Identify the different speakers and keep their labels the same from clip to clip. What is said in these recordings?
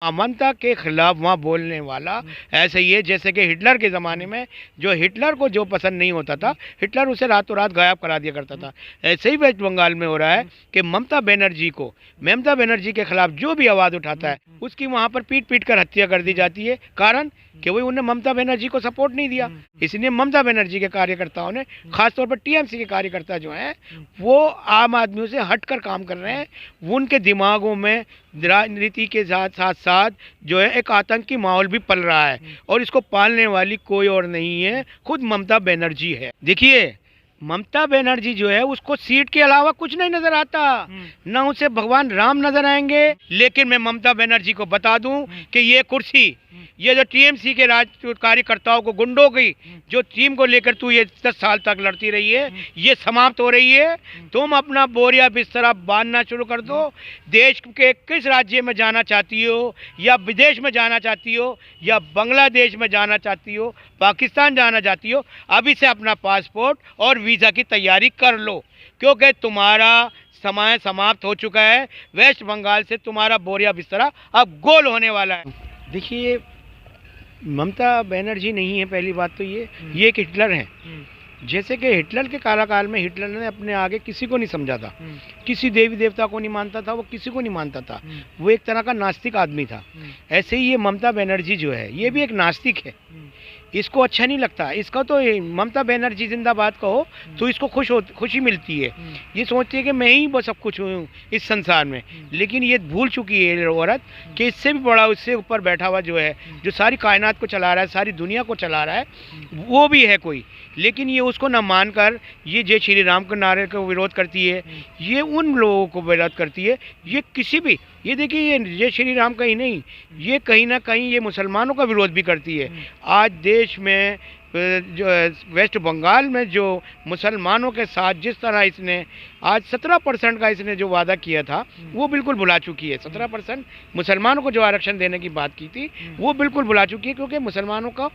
Speaker 1: अमानता के खिलाफ वहाँ बोलने वाला ऐसे ही है जैसे कि हिटलर के ज़माने में जो हिटलर को जो पसंद नहीं होता था, हिटलर उसे रातों रात गायब करा दिया करता था। ऐसे ही वेस्ट बंगाल में हो रहा है कि ममता बनर्जी के खिलाफ जो भी आवाज़ उठाता है उसकी वहाँ पर पीट पीट कर हत्या कर दी जाती है। कारण कि वही उन्हें ममता बनर्जी को सपोर्ट नहीं दिया। इसलिए ममता बनर्जी के कार्यकर्ताओं ने, खासतौर पर टीएमसी के कार्यकर्ता जो हैं, वो आम आदमियों से हटकर काम कर रहे हैं। वो उनके दिमागों में राजनीति के साथ साथ साथ जो है एक आतंकी माहौल भी पल रहा है, और इसको पालने वाली कोई और नहीं है, खुद ममता बनर्जी है। देखिए, ममता बनर्जी जो है उसको सीट के अलावा कुछ नहीं नजर आता, ना उसे भगवान राम नजर आएंगे। लेकिन मैं ममता बनर्जी को बता दूं कि ये कुर्सी, ये जो टीएमसी के कार्यकर्ताओं को, गुंडों की जो टीम को लेकर तू ये 10 साल तक लड़ती रही है, ये समाप्त हो रही है। तुम अपना बोरिया बिस्तरा बांधना शुरू कर दो। देश के किस राज्य में जाना चाहती हो, या विदेश में जाना चाहती हो, या बांग्लादेश में जाना चाहती हो, पाकिस्तान जाना चाहती हो, अभी से अपना पासपोर्ट और वीज़ा की तैयारी कर लो, क्योंकि तुम्हारा समय समाप्त हो चुका है। वेस्ट बंगाल से तुम्हारा बोरिया बिस्तरा अब गोल होने वाला है। देखिए, ममता बनर्जी नहीं है, पहली बात तो ये एक हिटलर है। जैसे कि हिटलर के कालाकाल में हिटलर ने अपने आगे किसी को नहीं समझा था, किसी देवी देवता को नहीं मानता था, वो किसी को नहीं मानता था, वो एक तरह का नास्तिक आदमी था। ऐसे ही ये ममता बनर्जी जो है, ये भी एक नास्तिक है। इसको अच्छा नहीं लगता, इसका तो ममता बनर्जी जिंदाबाद कहो तो इसको खुशी मिलती है। ये सोचती है कि मैं ही वो सब कुछ हूँ इस संसार में। लेकिन ये भूल चुकी है औरत कि इससे भी बड़ा, उससे ऊपर बैठा हुआ जो है, जो सारी कायनात को चला रहा है, सारी दुनिया को चला रहा है, वो भी है कोई। लेकिन ये उसको न मानकर ये जय श्री राम के नारे को विरोध करती है, ये उन लोगों को विरोध करती है। ये किसी भी, ये देखिए, ये जय श्री राम का ही नहीं, ये कहीं ना कहीं ये मुसलमानों का विरोध भी करती है। आज देश में जो वेस्ट बंगाल में जो मुसलमानों के साथ जिस तरह इसने आज 17% का इसने जो वादा किया था, वो बिल्कुल भुला चुकी है। 17% मुसलमानों को जो आरक्षण देने की बात की थी, वो बिल्कुल भुला चुकी है, क्योंकि मुसलमानों का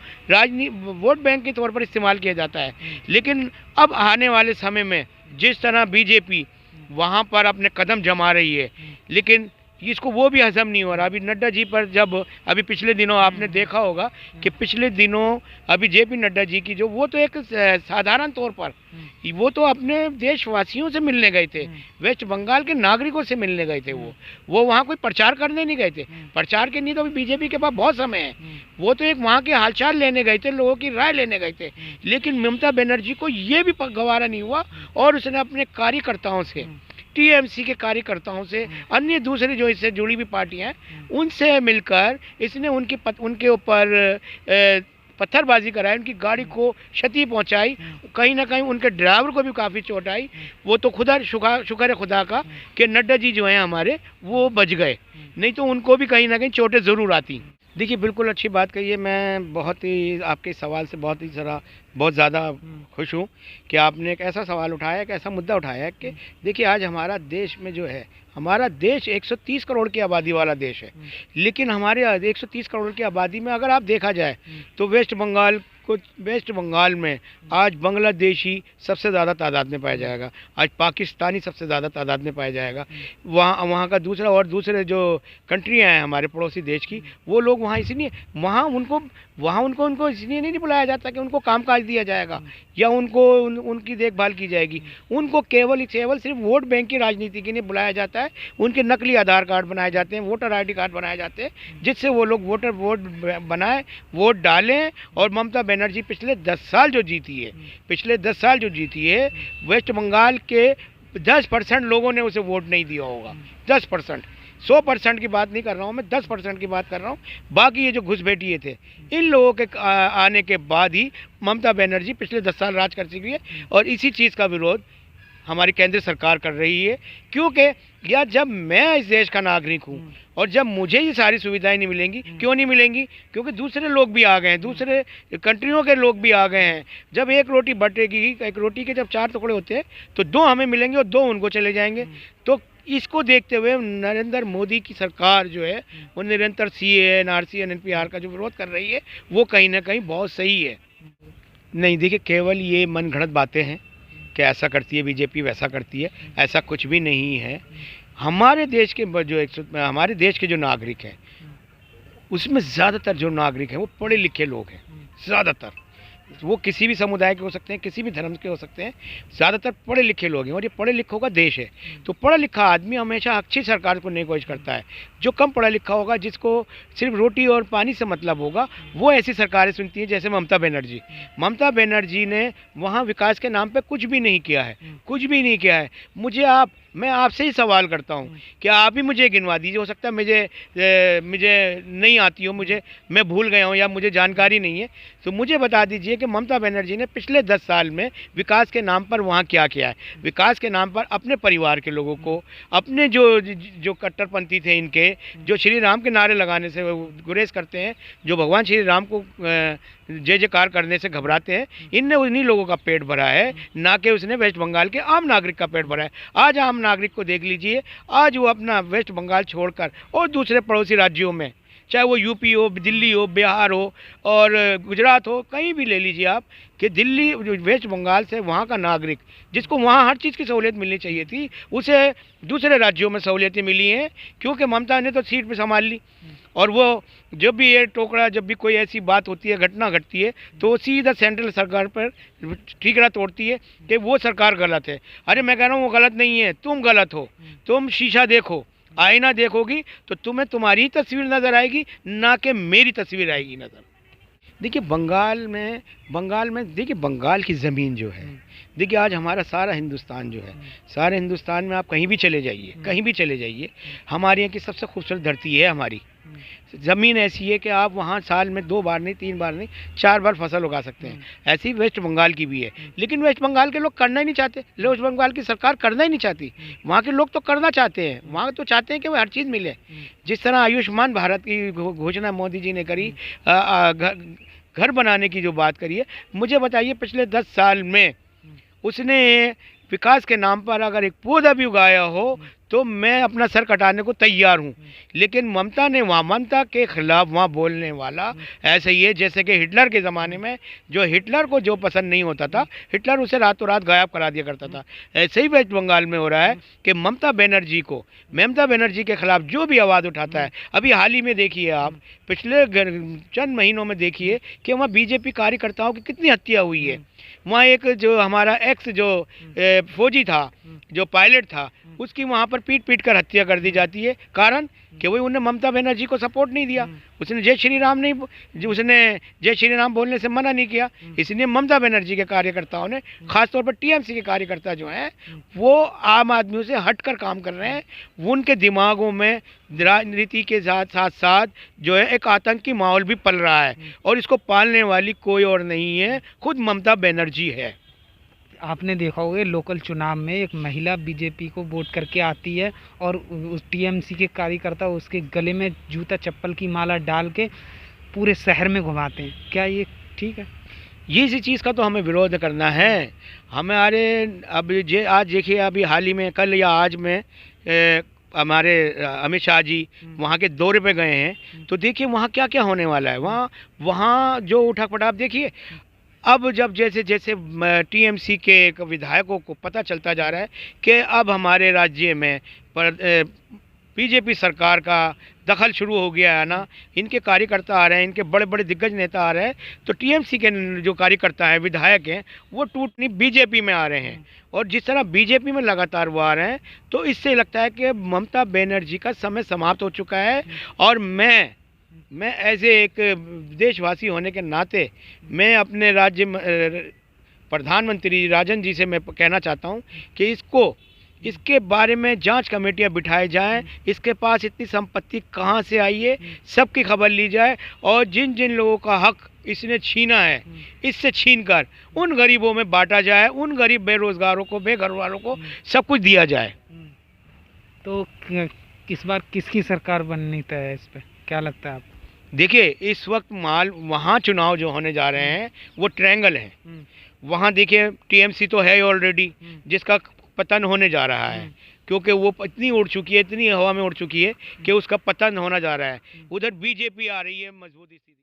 Speaker 1: वोट बैंक के तौर पर इस्तेमाल किया जाता है। लेकिन अब आने वाले समय में जिस तरह बीजेपी वहाँ पर अपने कदम जमा रही है, लेकिन इसको वो भी हजम नहीं हो रहा। अभी नड्डा जी पर जब अभी पिछले दिनों आपने देखा होगा कि पिछले दिनों अभी जेपी नड्डा जी की जो, वो तो एक साधारण तौर पर वो तो अपने देशवासियों से मिलने गए थे, वेस्ट बंगाल के नागरिकों से मिलने गए थे। वो वहाँ कोई प्रचार करने नहीं गए थे। प्रचार के नहीं तो अभी बीजेपी के पास बहुत समय है, वो तो एक वहाँ के हालचाल लेने गए थे, लोगों की राय लेने गए थे। लेकिन ममता बनर्जी को ये भी गवारा नहीं हुआ, और उसने अपने कार्यकर्ताओं से, टीएमसी के कार्यकर्ताओं से, अन्य दूसरी जो इससे जुड़ी हुई पार्टियां हैं, उनसे मिलकर इसने उनके ऊपर पत्थरबाजी कराई, उनकी गाड़ी को क्षति पहुंचाई, कहीं ना कहीं उनके ड्राइवर को भी काफ़ी चोट आई। वो तो खुदा शुक्र है खुदा का कि नड्डा जी जो हैं हमारे, वो बच गए, नहीं तो उनको भी कहीं ना कहीं चोटें ज़रूर आती। देखिए, बिल्कुल अच्छी बात कही है। मैं बहुत ही आपके सवाल से बहुत ज़्यादा खुश हूँ कि आपने एक ऐसा सवाल उठाया, एक ऐसा मुद्दा उठाया है कि देखिए, आज हमारा देश में जो है, हमारा देश 130 करोड़ की आबादी वाला देश है। लेकिन हमारे 130 करोड़ की आबादी में अगर आप देखा जाए तो वेस्ट बंगाल में आज बांग्लादेशी सबसे ज़्यादा तादाद में पाया जाएगा, आज पाकिस्तानी सबसे ज़्यादा तादाद में पाया जाएगा। वहाँ का दूसरे जो कंट्रियाँ हैं हमारे पड़ोसी देश की, वो लोग वहाँ इसलिए उनको इसलिए नहीं बुलाया जाता कि उनको कामकाज दिया जाएगा या उनकी देखभाल की जाएगी। उनको केवल सिर्फ वोट बैंक की राजनीति के लिए बुलाया जाता है। उनके नकली आधार कार्ड बनाए जाते हैं, वोटर ID कार्ड बनाए जाते हैं, जिससे वो लोग वोट बनाए, वोट डालें। और ममता बनर्जी पिछले 10 साल जो जीती है, वेस्ट बंगाल के 10% लोगों ने उसे वोट नहीं दिया होगा। 10%, 100% की बात नहीं कर रहा हूँ मैं, 10% की बात कर रहा हूँ। बाकी ये जो घुसपैठिए थे, इन लोगों के आने के बाद ही ममता बनर्जी पिछले 10 साल राज कर चुकी है, और इसी चीज़ का विरोध हमारी केंद्र सरकार कर रही है। क्योंकि यार, जब मैं इस देश का नागरिक हूँ और जब मुझे ये सारी सुविधाएं नहीं मिलेंगी, क्यों नहीं मिलेंगी? क्योंकि दूसरे लोग भी आ गए हैं, दूसरे कंट्रियों के लोग भी आ गए हैं। जब एक रोटी बटेगी, एक रोटी के जब 4 टुकड़े होते हैं तो 2 हमें मिलेंगे और 2 उनको चले जाएंगे। तो इसको देखते हुए नरेंद्र मोदी की सरकार जो है, वो निरंतर CAA, NRC, NPR का जो विरोध कर रही है, वो कहीं ना कहीं बहुत सही है। नहीं, देखिए, केवल ये मनगढ़ंत बातें हैं कि ऐसा करती है बीजेपी, वैसा करती है, ऐसा कुछ भी नहीं है। हमारे देश के जो नागरिक हैं, उसमें ज़्यादातर जो नागरिक हैं वो पढ़े लिखे लोग हैं, ज़्यादातर। वो किसी भी समुदाय के हो सकते हैं, किसी भी धर्म के हो सकते हैं, ज़्यादातर पढ़े लिखे लोग हैं और ये पढ़े लिखों का देश है। तो पढ़ा लिखा आदमी हमेशा अच्छी सरकार को नहीं कोशिश करता है। जो कम पढ़ा लिखा होगा, जिसको सिर्फ रोटी और पानी से मतलब होगा, वो ऐसी सरकारें सुनती हैं जैसे ममता बनर्जी। ममता बनर्जी ने वहाँ विकास के नाम पे कुछ भी नहीं किया है, कुछ भी नहीं किया है। मैं आपसे ही सवाल करता हूँ कि आप ही मुझे गिनवा दीजिए। हो सकता है मुझे नहीं आती हो, मैं भूल गया हूँ या मुझे जानकारी नहीं है, तो मुझे बता दीजिए कि ममता बनर्जी ने पिछले 10 साल में विकास के नाम पर वहाँ क्या किया है। विकास के नाम पर अपने परिवार के लोगों को, अपने जो कट्टरपंथी थे इनके, जो श्री राम के नारे लगाने से गुरेज करते हैं, जो भगवान श्री राम को जय जयकार करने से घबराते हैं, इनने उन्हीं लोगों का पेट भरा है, ना कि उसने वेस्ट बंगाल के आम नागरिक का पेट भरा है। आज आम नागरिक को देख लीजिए, आज वो अपना वेस्ट बंगाल छोड़कर और दूसरे पड़ोसी राज्यों में, चाहे वो यूपी हो, दिल्ली हो, बिहार हो और गुजरात हो, कहीं भी ले लीजिए आप, कि दिल्ली वेस्ट बंगाल से वहाँ का नागरिक, जिसको वहाँ हर चीज़ की सहूलियत मिलनी चाहिए थी, उसे दूसरे राज्यों में सहूलियतें मिली हैं, क्योंकि ममता ने तो सीट पे संभाल ली। और वो जब भी ये टोकरा, जब भी कोई ऐसी बात होती है, घटना घटती है, तो वो सीधा सेंट्रल सरकार पर ठीकरा तोड़ती है कि वो सरकार गलत है। अरे मैं कह रहा हूँ वो गलत नहीं है, तुम गलत हो। तुम शीशा देखो, आईना देखोगी तो तुम्हें तुम्हारी तस्वीर नज़र आएगी, ना कि मेरी तस्वीर आएगी नज़र। देखिए बंगाल में देखिए, बंगाल की ज़मीन जो है, देखिए आज हमारा सारा हिंदुस्तान जो है, सारे हिंदुस्तान में आप कहीं भी चले जाइए, कहीं भी चले जाइए, हमारे यहाँ की सबसे खूबसूरत धरती है हमारी। ज़मीन ऐसी है कि आप वहाँ साल में 2 बार नहीं, 3 बार नहीं, 4 बार फसल उगा सकते हैं। ऐसी वेस्ट बंगाल की भी है, लेकिन वेस्ट बंगाल के लोग करना ही नहीं चाहते। वेस्ट बंगाल की सरकार करना ही नहीं चाहती। वहाँ के लोग तो करना चाहते हैं, वहाँ तो चाहते हैं कि वो हर चीज़ मिले। जिस तरह आयुष्मान भारत की घोषणा मोदी जी ने करी, घर बनाने की जो बात करी है, मुझे बताइए पिछले 10 साल में उसने विकास के नाम पर अगर एक पौधा भी उगाया हो तो मैं अपना सर कटाने को तैयार हूँ। लेकिन ममता के खिलाफ वहाँ बोलने वाला ऐसे ही है जैसे कि हिटलर के ज़माने में, जो हिटलर को जो पसंद नहीं होता था, हिटलर उसे रातों रात गायब करा दिया करता था। ऐसे ही वेस्ट बंगाल में हो रहा है कि ममता बनर्जी के खिलाफ जो भी आवाज़ उठाता है, अभी हाल ही में देखिए आप, पिछले चंद महीनों में देखिए कि वहाँ बीजेपी कार्यकर्ताओं की कितनी हत्या हुई है। वहाँ एक जो हमारा एक्स जो फौजी था, जो पायलट था, उसकी वहाँ पर पीट कर हत्या कर दी जाती है। कारण कि वही उन्हें ममता बनर्जी को सपोर्ट नहीं दिया, उसने जय श्री राम बोलने से मना नहीं किया। इसलिए ममता बनर्जी के कार्यकर्ताओं ने, खासतौर पर टीएमसी के कार्यकर्ता जो हैं, वो आम आदमियों से हटकर काम कर रहे हैं। उनके दिमागों में राजनीति के साथ साथ जो है एक आतंकी माहौल भी पल रहा है, और इसको पालने वाली कोई और नहीं है, खुद ममता बनर्जी है।
Speaker 2: आपने देखा होगा लोकल चुनाव में एक महिला बीजेपी को वोट करके आती है और उस टीएमसी के कार्यकर्ता उसके गले में जूता चप्पल की माला डाल के पूरे शहर में घुमाते हैं। क्या ये ठीक है?
Speaker 1: ये इसी चीज़ का तो हमें विरोध करना है। हमारे आज देखिए, अभी हाल ही में कल या आज में हमारे अमित शाह जी वहाँ के दौरे पे गए हैं, तो देखिए वहाँ क्या क्या होने वाला है। वहाँ जो उठक पटाख देखिए, अब जब जैसे टीएमसी के विधायकों को पता चलता जा रहा है कि अब हमारे राज्य में बीजेपी सरकार का दखल शुरू हो गया है ना, इनके कार्यकर्ता आ रहे हैं, इनके बड़े बड़े दिग्गज नेता आ रहे हैं, तो टीएमसी के जो कार्यकर्ता हैं, विधायक हैं, वो टूटनी बीजेपी में आ रहे हैं। और जिस तरह बीजेपी में लगातार वो आ रहे हैं, तो इससे लगता है कि ममता बनर्जी का समय समाप्त हो चुका है। और मैं एज एक देशवासी होने के नाते मैं अपने राज्य प्रधानमंत्री राजन जी से मैं कहना चाहता हूं कि इसके बारे में जांच कमेटियां बिठाई जाएं, इसके पास इतनी संपत्ति कहां से आई है, सबकी खबर ली जाए, और जिन जिन लोगों का हक इसने छीना है, इससे छीनकर उन गरीबों में बांटा जाए, उन गरीब बेरोजगारों को, बेघर वालों को सब कुछ दिया जाए।
Speaker 2: तो इस बार किसकी सरकार बननी तय है? इस पर क्या लगता है आप?
Speaker 1: देखिए, इस वक्त वहाँ चुनाव जो होने जा रहे हैं वो ट्रायंगल हैं। वहाँ देखिए टीएमसी तो है ऑलरेडी, जिसका पतन होने जा रहा है, क्योंकि वो इतनी उड़ चुकी है, इतनी हवा में उड़ चुकी है कि उसका पतन होना जा रहा है। उधर बीजेपी आ रही है मजबूती से।